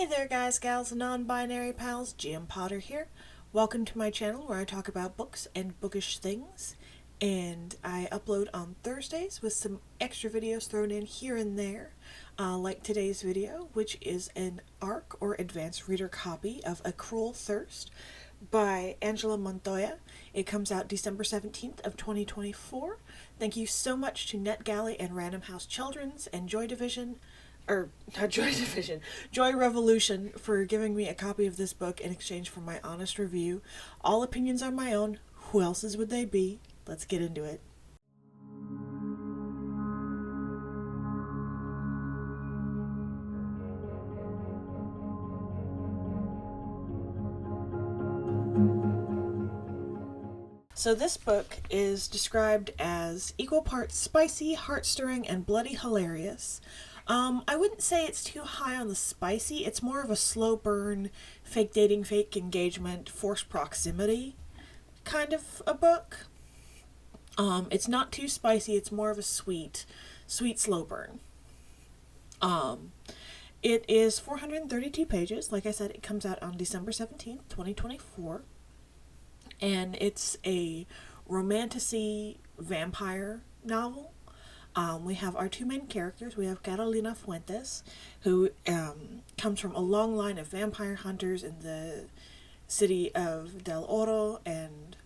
Hey there guys, gals, and non-binary pals, GM Potter here. Welcome to my channel where I talk about books and bookish things. And I upload on Thursdays with some extra videos thrown in here and there. Like today's video, which is an ARC or advanced reader copy of A Cruel Thirst by Angela Montoya. It comes out December 17th of 2024. Thank you so much to NetGalley and Random House Children's and Joy Division, or not Joy Division, Joy Revolution for giving me a copy of this book in exchange for my honest review. All opinions are my own. Who else's would they be? Let's get into it. So this book is described as equal parts spicy, heart-stirring, and bloody hilarious. I wouldn't say it's too high on the spicy. It's more of a slow burn, fake dating, fake engagement, forced proximity kind of a book. It's not too spicy. It's more of a sweet slow burn. It is 432 pages. Like I said, it comes out on December 17th, 2024. And it's a romantasy vampire novel. We have our two main characters. We have Carolina Fuentes, who comes from a long line of vampire hunters in the city of Del Oro, and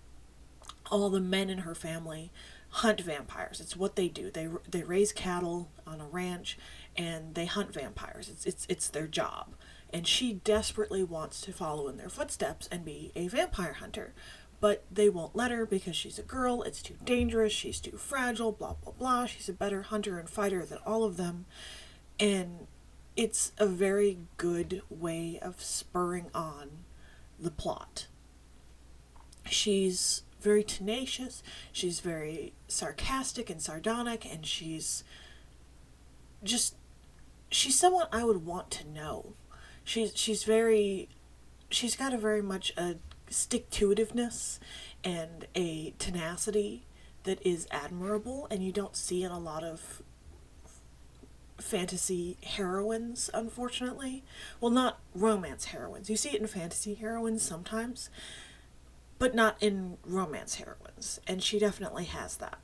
all the men in her family hunt vampires. It's what they do. They raise cattle on a ranch, and they hunt vampires. It's their job. And she desperately wants to follow in their footsteps and be a vampire hunter. But they won't let her because she's a girl, it's too dangerous, she's too fragile, blah blah blah. She's a better hunter and fighter than all of them. And it's a very good way of spurring on the plot. She's very tenacious, she's very sarcastic and sardonic, and she's someone I would want to know. She's got a very much a stick-to-itiveness and a tenacity that is admirable, and you don't see in a lot of fantasy heroines, unfortunately. Well, not romance heroines. You see it in fantasy heroines sometimes, but not in romance heroines, and she definitely has that.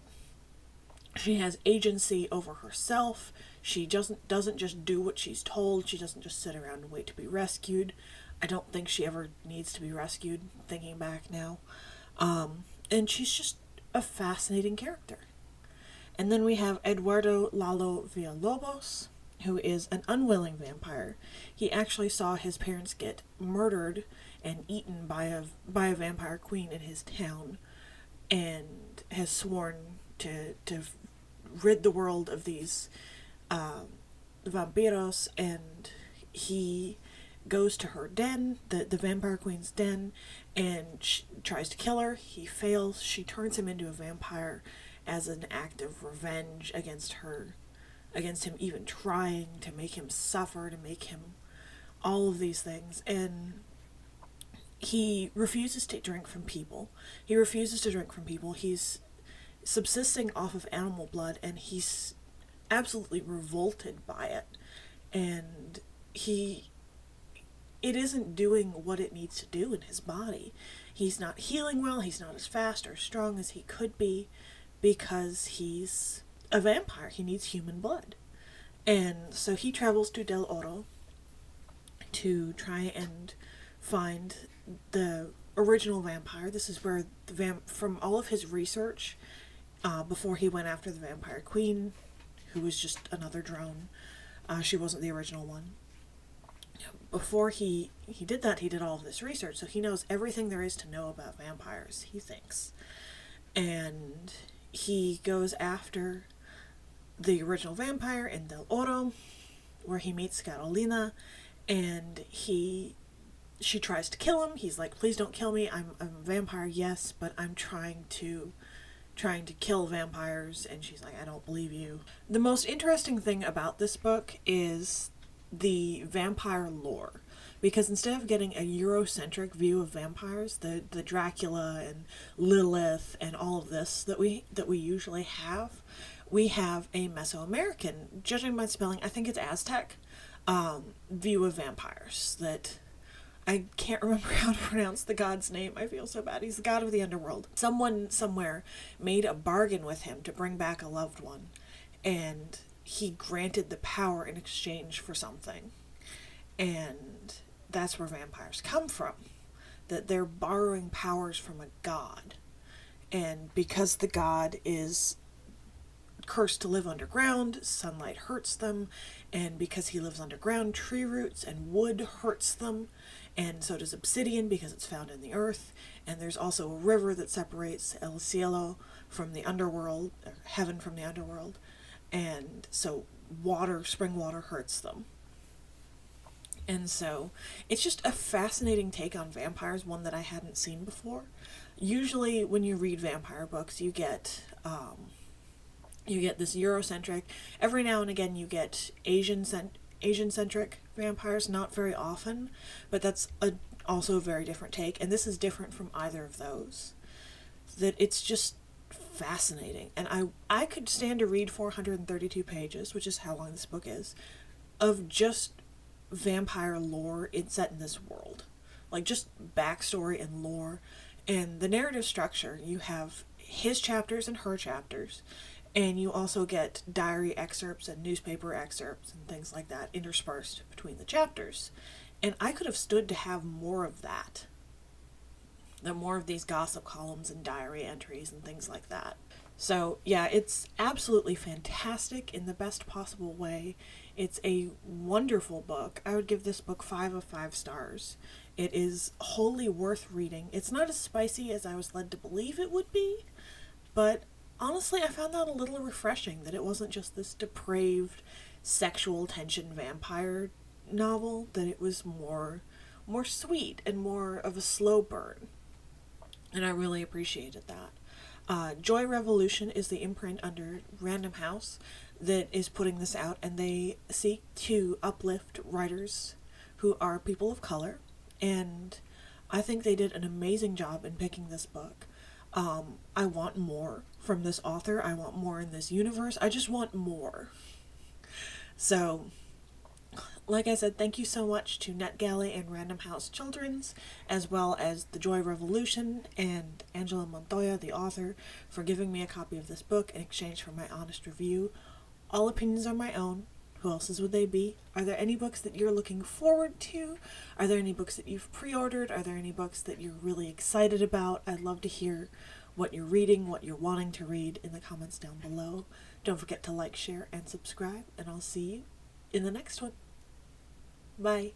She has agency over herself. She doesn't just do what she's told. She doesn't just sit around and wait to be rescued. I don't think she ever needs to be rescued, thinking back now. And she's just a fascinating character. And then we have Eduardo Lalo Villalobos, who is an unwilling vampire. He actually saw his parents get murdered and eaten by a vampire queen in his town, and has sworn to rid the world of these vampiros, and he goes to her den, the vampire queen's den, and tries to kill her. He fails. She turns him into a vampire as an act of revenge against him even trying to make him suffer, to make him all of these things. And he refuses to drink from people. He's subsisting off of animal blood, and he's absolutely revolted by it. And it isn't doing what it needs to do in his body. He's not healing well, he's not as fast or strong as he could be, because he's a vampire. He needs human blood. And so he travels to Del Oro to try and find the original vampire. This is where from all of his research, before he went after the vampire queen, who was just another drone. She wasn't the original one. Before he did that, he did all of this research, so he knows everything there is to know about vampires, he thinks. And he goes after the original vampire in Del Oro, where he meets Carolina, and she tries to kill him. He's like, please don't kill me, I'm a vampire, yes, but I'm trying to kill vampires. And she's like, I don't believe you. The most interesting thing about this book is the vampire lore, because instead of getting a Eurocentric view of vampires, the Dracula and Lilith and all of this that we usually have, we have a Mesoamerican, judging by spelling, I think it's Aztec, view of vampires. That I can't remember how to pronounce the god's name. I feel so bad. He's the god of the underworld. Someone somewhere made a bargain with him to bring back a loved one, and he granted the power in exchange for something. And that's where vampires come from. That they're borrowing powers from a god. And because the god is cursed to live underground, sunlight hurts them, and because he lives underground, tree roots and wood hurts them, and so does obsidian because it's found in the earth, and there's also a river that separates El Cielo from the underworld, or heaven from the underworld, and so spring water hurts them. And so it's just a fascinating take on vampires, one that I hadn't seen before. Usually when you read vampire books, you get this Eurocentric. Every now and again you get Asian-centric vampires, not very often, but that's also a very different take, and this is different from either of those. That it's just fascinating, and I could stand to read 432 pages, which is how long this book is, of just vampire lore set in this world. Like, just backstory and lore. And the narrative structure, you have his chapters and her chapters, and you also get diary excerpts and newspaper excerpts and things like that interspersed between the chapters. And I could have stood to have more of that. More of these gossip columns and diary entries and things like that. So, yeah, it's absolutely fantastic in the best possible way. It's a wonderful book. I would give this book 5 of 5 stars. It is wholly worth reading. It's not as spicy as I was led to believe it would be, but honestly, I found that a little refreshing, that it wasn't just this depraved sexual tension vampire novel, that it was more sweet and more of a slow burn. And I really appreciated that. Joy Revolution is the imprint under Random House that is putting this out, and they seek to uplift writers who are people of color, and I think they did an amazing job in picking this book. I want more from this author. I want more in this universe. I just want more. So, like I said, thank you so much to NetGalley and Random House Children's, as well as The Joy Revolution and Angela Montoya, the author, for giving me a copy of this book in exchange for my honest review. All opinions are my own. Who else's would they be? Are there any books that you're looking forward to? Are there any books that you've pre-ordered? Are there any books that you're really excited about? I'd love to hear what you're reading, what you're wanting to read in the comments down below. Don't forget to like, share, and subscribe, and I'll see you in the next one. Bye.